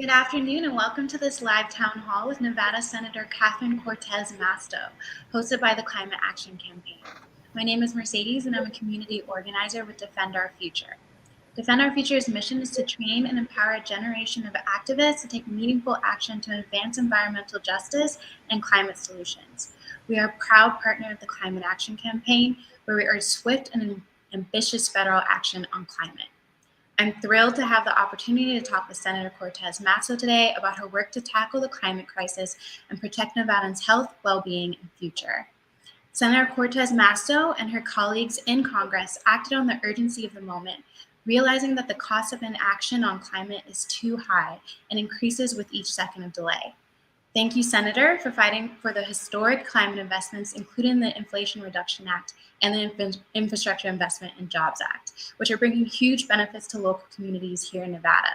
Good afternoon and welcome to this live town hall with Nevada Senator Cortez Masto, hosted by the Climate Action Campaign. My name is Mercedes and I'm a community organizer with Defend Our Future. Defend Our Future's mission is to train and empower a generation of activists to take meaningful action to advance environmental justice and climate solutions. We are a proud partner of the Climate Action Campaign, where we urge swift and ambitious federal action on climate. I'm thrilled to have the opportunity to talk with Senator Cortez Masto today about her work to tackle the climate crisis and protect Nevadans' health, well-being, and future. Senator Cortez Masto and her colleagues in Congress acted on the urgency of the moment, realizing that the cost of inaction on climate is too high and increases with each second of delay. Thank you, Senator, for fighting for the historic climate investments, including the Inflation Reduction Act and the Infrastructure Investment and Jobs Act, which are bringing huge benefits to local communities here in Nevada.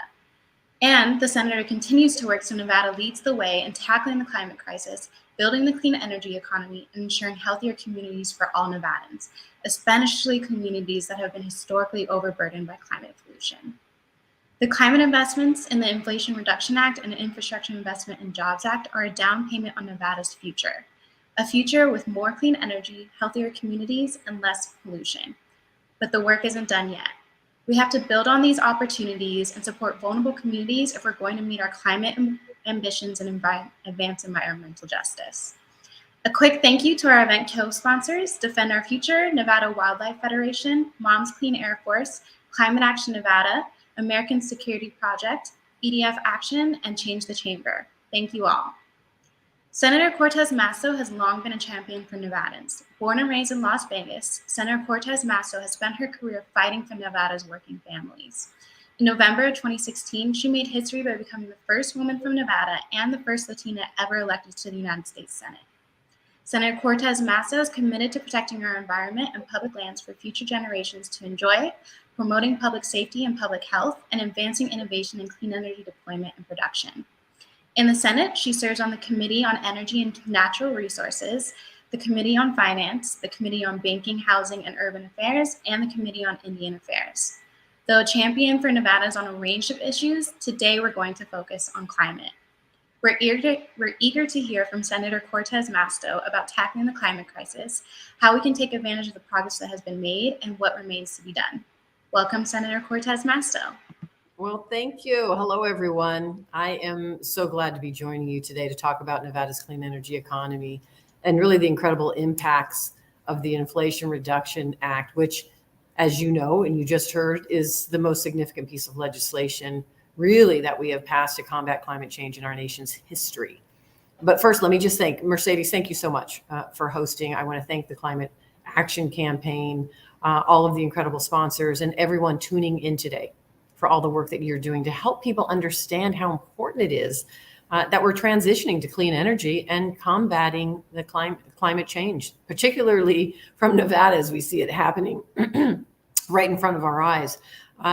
And the Senator continues to work so Nevada leads the way in tackling the climate crisis, building the clean energy economy, and ensuring healthier communities for all Nevadans, especially communities that have been historically overburdened by climate pollution. The climate investments in the Inflation Reduction Act and the Infrastructure Investment and Jobs Act are a down payment on Nevada's future, a future with more clean energy, healthier communities, and less pollution. But the work isn't done yet. We have to build on these opportunities and support vulnerable communities if we're going to meet our climate ambitions and advance environmental justice. A quick thank you to our event co-sponsors, Defend Our Future, Nevada Wildlife Federation, Moms Clean Air Force, Climate Action Nevada, American Security Project, EDF Action, and Change the Chamber. Thank you all. Senator Cortez Masto has long been a champion for Nevadans. Born and raised in Las Vegas, Senator Cortez Masto has spent her career fighting for Nevada's working families. In November of 2016, she made history by becoming the first woman from Nevada and the first Latina ever elected to the United States Senate. Senator Cortez Masto is committed to protecting our environment and public lands for future generations to enjoy, promoting public safety and public health, and advancing innovation in clean energy deployment and production. In the Senate, she serves on the Committee on Energy and Natural Resources, the Committee on Finance, the Committee on Banking, Housing, and Urban Affairs, and the Committee on Indian Affairs. Though a champion for Nevada's on a range of issues, today we're going to focus on climate. We're eager to hear from Senator Cortez Masto about tackling the climate crisis, how we can take advantage of the progress that has been made, and what remains to be done. Welcome, Senator Cortez Masto. Well, thank you. Hello, everyone. I am so glad to be joining you today to talk about Nevada's clean energy economy and really the incredible impacts of the Inflation Reduction Act, which, as you know, and you just heard, is the most significant piece of legislation really that we have passed to combat climate change in our nation's history. But first, let me just thank Mercedes. Thank you so much for hosting. I want to thank the Climate Action Campaign, all of the incredible sponsors, and everyone tuning in today for all the work that you're doing to help people understand how important it is that we're transitioning to clean energy and combating the climate change, particularly from Nevada as we see it happening right in front of our eyes.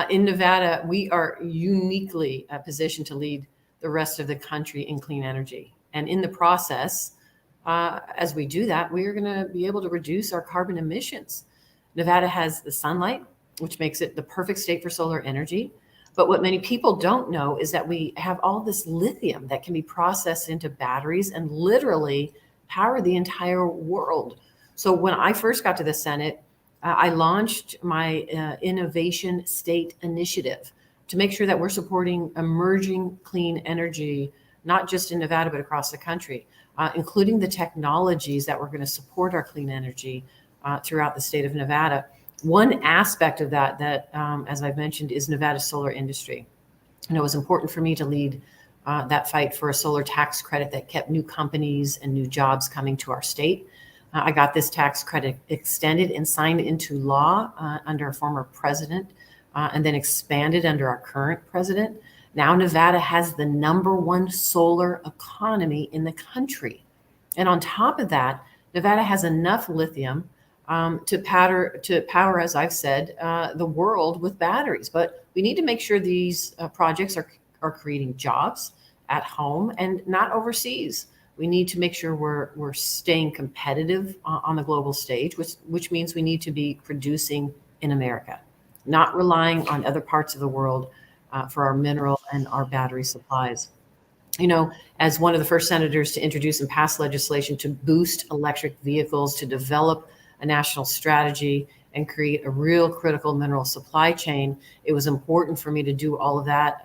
In Nevada, we are uniquely positioned to lead the rest of the country in clean energy. And in the process, as we do that, we are going to be able to reduce our carbon emissions. Nevada has the sunlight, which makes it the perfect state for solar energy. But what many people don't know is that we have all this lithium that can be processed into batteries and literally power the entire world. So when I first got to the Senate, I launched my Innovation State Initiative to make sure that we're supporting emerging clean energy, not just in Nevada, but across the country, including the technologies that we're going to support our clean energy throughout the state of Nevada. One aspect of that, as I've mentioned, is Nevada's solar industry. And it was important for me to lead that fight for a solar tax credit that kept new companies and new jobs coming to our state. I got this tax credit extended and signed into law under a former president and then expanded under our current president. Now Nevada has the #1 solar economy in the country. And on top of that, Nevada has enough lithium to power, as I've said, the world with batteries. But we need to make sure these projects are creating jobs at home and not overseas. We need to make sure we're staying competitive on the global stage, which means we need to be producing in America, not relying on other parts of the world for our mineral and our battery supplies. You know, as one of the first senators to introduce and pass legislation to boost electric vehicles, to develop a national strategy and create a real critical mineral supply chain, it was important for me to do all of that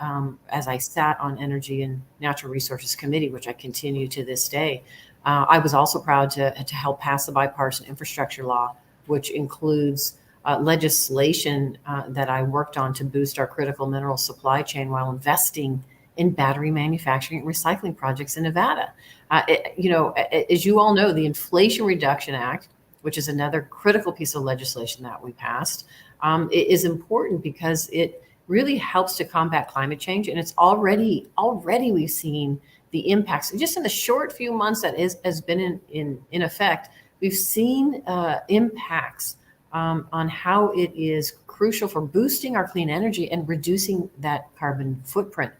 as I sat on Energy and Natural Resources Committee, which I continue to this day. I was also proud to help pass the bipartisan infrastructure law, which includes legislation that I worked on to boost our critical mineral supply chain while investing in battery manufacturing and recycling projects in Nevada. As you all know, the Inflation Reduction Act, which is another critical piece of legislation that we passed, is important because it really helps to combat climate change. And it's already we've seen the impacts just in the short few months that has been in effect. We've seen impacts on how it is crucial for boosting our clean energy and reducing that carbon footprint.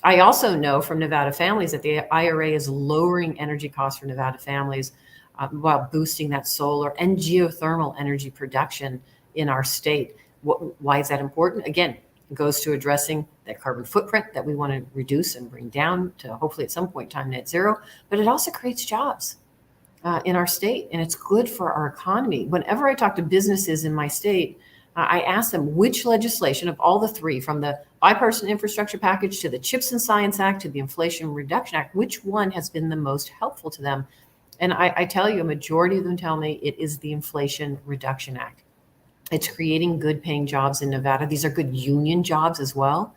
I also know from Nevada families that the IRA is lowering energy costs for Nevada families while boosting that solar and geothermal energy production in our state. Why is that important? Again, it goes to addressing that carbon footprint that we want to reduce and bring down to hopefully at some point in time net zero, but it also creates jobs in our state, and it's good for our economy. Whenever I talk to businesses in my state, I ask them which legislation of all the three, from the bipartisan infrastructure package to the CHIPS and Science Act to the Inflation Reduction Act, which one has been the most helpful to them? And I tell you, a majority of them tell me it is the Inflation Reduction Act. It's creating good paying jobs in Nevada. These are good union jobs as well.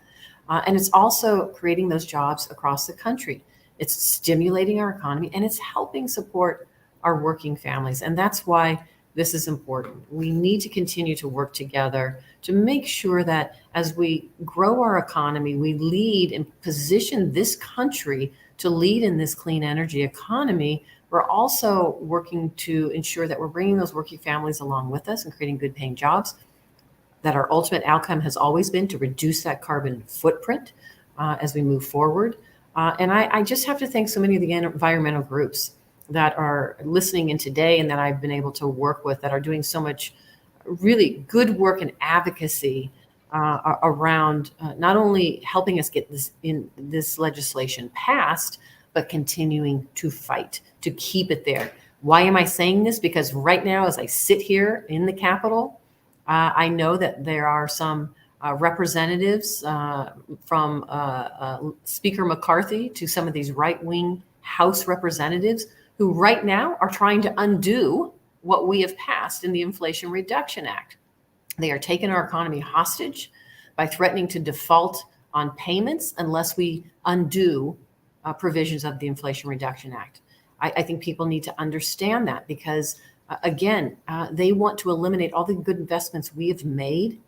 And it's also creating those jobs across the country. It's stimulating our economy and it's helping support our working families. And that's why this is important. We need to continue to work together to make sure that as we grow our economy, we lead and position this country to lead in this clean energy economy. We're also working to ensure that we're bringing those working families along with us and creating good paying jobs, that our ultimate outcome has always been to reduce that carbon footprint as we move forward. And I just have to thank so many of the environmental groups that are listening in today and that I've been able to work with, that are doing so much really good work and advocacy around not only helping us get this legislation passed, but continuing to fight to keep it there. Why am I saying this? Because right now, as I sit here in the Capitol, I know that there are some representatives from Speaker McCarthy to some of these right-wing House representatives who right now are trying to undo what we have passed in the Inflation Reduction Act. They are taking our economy hostage by threatening to default on payments unless we undo provisions of the Inflation Reduction Act. I think people need to understand that because, again, they want to eliminate all the good investments we have made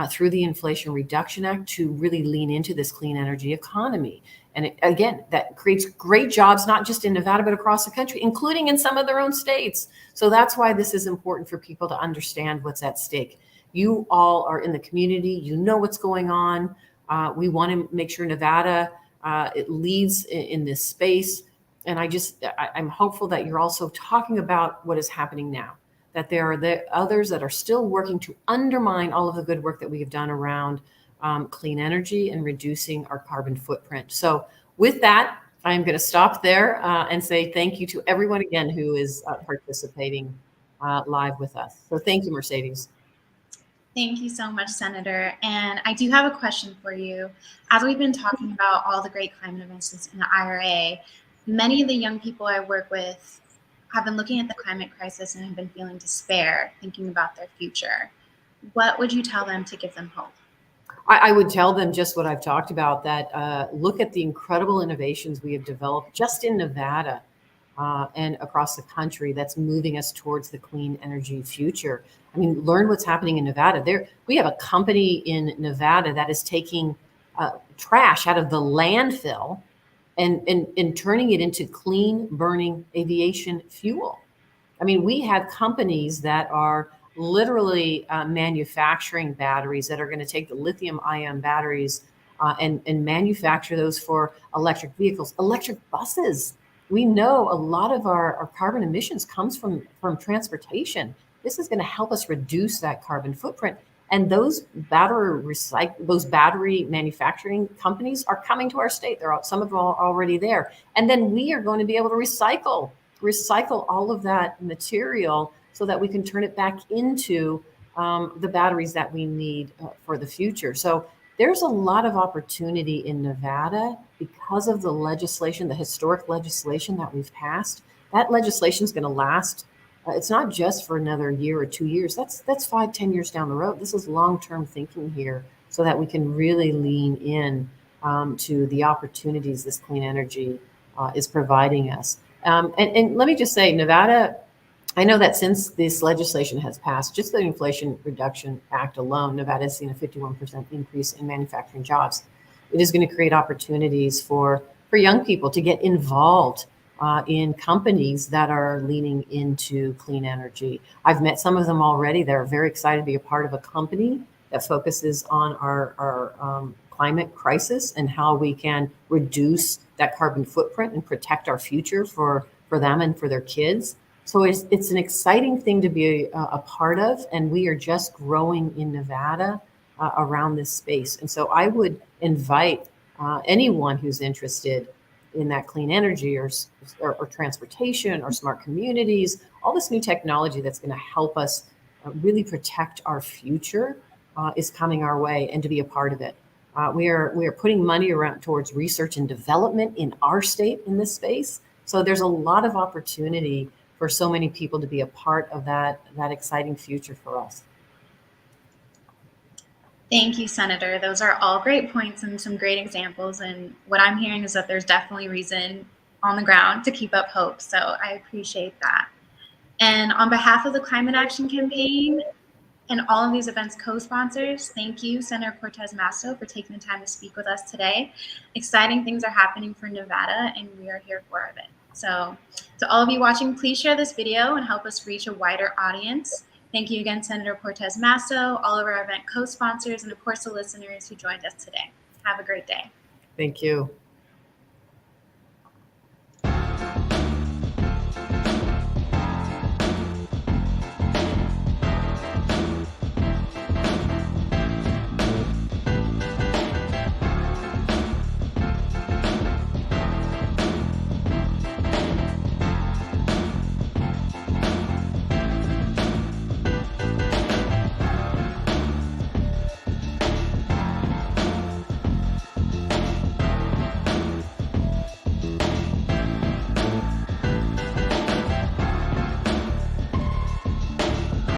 through the Inflation Reduction Act to really lean into this clean energy economy. And again, that creates great jobs, not just in Nevada, but across the country, including in some of their own states. So that's why this is important for people to understand what's at stake. You all are in the community. You know what's going on. We want to make sure Nevada it leads in this space. And I'm hopeful that you're also talking about what is happening now, that there are the others that are still working to undermine all of the good work that we have done around clean energy and reducing our carbon footprint. So with that, I'm going to stop there and say thank you to everyone again who is participating live with us. So thank you, Mercedes. Thank you so much, Senator. And I do have a question for you. As we've been talking about all the great climate events in the IRA, many of the young people I work with have been looking at the climate crisis and have been feeling despair, thinking about their future. What would you tell them to give them hope? I would tell them just what I've talked about, that look at the incredible innovations we have developed just in Nevada and across the country that's moving us towards the clean energy future. I mean, learn what's happening in Nevada. We have a company in Nevada that is taking trash out of the landfill and turning it into clean burning aviation fuel. I mean, we have companies that are literally manufacturing batteries that are going to take the lithium ion batteries and manufacture those for electric vehicles, electric buses. We know a lot of our carbon emissions comes from transportation. This is going to help us reduce that carbon footprint. And those battery manufacturing companies are coming to our state. Some of them are already there. And then we are going to be able to recycle all of that material so that we can turn it back into the batteries that we need for the future. So there's a lot of opportunity in Nevada because of the legislation, the historic legislation that we've passed. That legislation is going to last. It's not just for another year or 2 years. That's 5, 10 years down the road. This is long-term thinking here, so that we can really lean in to the opportunities this clean energy is providing us. And let me just say, Nevada, I know that since this legislation has passed, just the Inflation Reduction Act alone, Nevada has seen a 51% increase in manufacturing jobs. It is going to create opportunities for young people to get involved in companies that are leaning into clean energy. I've met some of them already. They're very excited to be a part of a company that focuses on our climate crisis and how we can reduce that carbon footprint and protect our future for them and for their kids. So it's an exciting thing to be a part of, and we are just growing in Nevada around this space. And so I would invite anyone who's interested in that clean energy or transportation or smart communities, all this new technology that's going to help us really protect our future is coming our way, and to be a part of it. We are putting money around towards research and development in our state in this space. So there's a lot of opportunity for so many people to be a part of that exciting future for us. Thank you, Senator. Those are all great points and some great examples. And what I'm hearing is that there's definitely reason on the ground to keep up hope. So I appreciate that. And on behalf of the Climate Action Campaign and all of these events co-sponsors, thank you, Senator Cortez Masto, for taking the time to speak with us today. Exciting things are happening for Nevada, and we are here for it. So to all of you watching, please share this video and help us reach a wider audience. Thank you again, Senator Cortez Masto, all of our event co-sponsors, and of course the listeners who joined us today. Have a great day. Thank you.